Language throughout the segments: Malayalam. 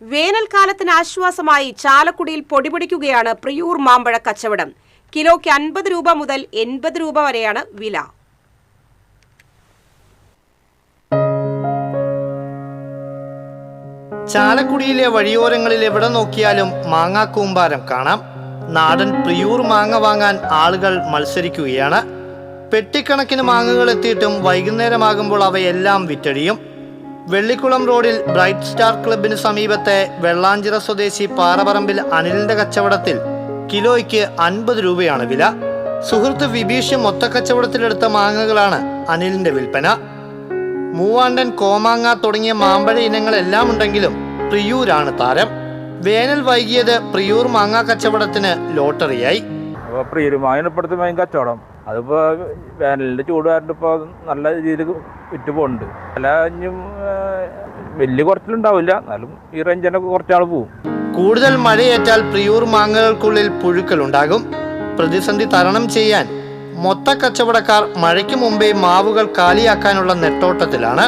വേനൽക്കാലത്തിന് ആശ്വാസമായി ചാലക്കുടിയിൽ പൊടിപിടിക്കുകയാണ് പ്രിയൂർ മാമ്പഴ കച്ചവടം. കിലോയ്ക്ക് 50 രൂപ മുതൽ 80 രൂപ വരെയാണ് വില. ചാലക്കുടിയിലെ വഴിയോരങ്ങളിൽ എവിടെ നോക്കിയാലും മാങ്ങാക്കൂമ്പാരം കാണാം. നാടൻ പ്രിയൂർ മാങ്ങ വാങ്ങാൻ ആളുകൾ മത്സരിക്കുകയാണ്. പെട്ടിക്കണക്കിന് മാങ്ങകൾ എത്തിയിട്ടും വൈകുന്നേരമാകുമ്പോൾ അവയെല്ലാം വിറ്റഴിയും. വെള്ളിക്കുളം റോഡിൽ ബ്രൈറ്റ് സ്റ്റാർ ക്ലബിന് സമീപത്തെ വെള്ളാഞ്ചിറ സ്വദേശി പാറപറമ്പിൽ അനിലിന്റെ കച്ചവടത്തിൽ കിലോയ്ക്ക് 50 രൂപയാണ് വില. സുഹൃത്ത് വിഭീഷ് മൊത്തക്കച്ചവടത്തിലെടുത്ത മാങ്ങകളാണ് അനിലിന്റെ വിൽപ്പന. മൂവാണ്ടൻ, കോമാങ്ങ തുടങ്ങിയ മാമ്പഴ ഇനങ്ങളെല്ലാം ഉണ്ടെങ്കിലും പ്രിയൂരാണ് താരം. വേനൽ വൈകിയത് പ്രിയൂർ മാങ്ങാ കച്ചവടത്തിന് ലോട്ടറിയായി. പ്രിയൂർ മാങ്ങ ഇപ്പോഴത്തെ മെയിൻ കച്ചവടം. അതിപ്പോൾ വേനലിൻ്റെ ചൂട് കാരണം ഇപ്പോൾ നല്ല രീതിയിൽ വിറ്റ് പോകുന്നുണ്ട്. അല്ല ഇനിയും വലിയ കുറച്ചിലുണ്ടാവില്ല, എന്നാലും ഈ റേഞ്ചിനൊക്കെ കുറച്ചാൾ പോവും. കൂടുതൽ മഴയേറ്റാൽ പ്രിയൂർ മാങ്ങകൾക്കുള്ളിൽ പുഴുക്കളുണ്ടാകും. പ്രതിസന്ധി തരണം ചെയ്യാൻ മൊത്ത കച്ചവടക്കാർ മഴയ്ക്ക് മുമ്പേ മാവുകൾ കാലിയാക്കാനുള്ള നെട്ടോട്ടത്തിലാണ്.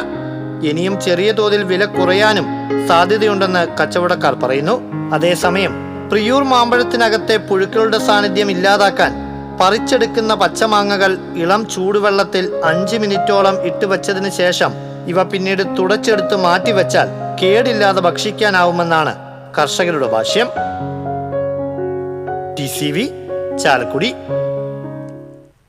ഇനിയും ചെറിയ തോതിൽ വില കുറയാനും സാധ്യതയുണ്ടെന്ന് കച്ചവടക്കാർ പറയുന്നു. അതേസമയം പ്രിയൂർ മാമ്പഴത്തിനകത്തെ പുഴുക്കളുടെ സാന്നിധ്യം ഇല്ലാതാക്കാൻ പറിച്ചെടുക്കുന്ന പച്ചമാങ്ങകൾ ഇളം ചൂടുവെള്ളത്തിൽ 5 മിനിറ്റോളം ഇട്ടുവച്ചതിന് ശേഷം ഇവ പിന്നീട് തുടച്ചെടുത്ത് മാറ്റിവെച്ചാൽ കേടില്ലാതെ ഭക്ഷിക്കാനാവുമെന്നാണ് കർഷകരുടെ ഭാഷ്യം. TCV ചാലക്കുടി.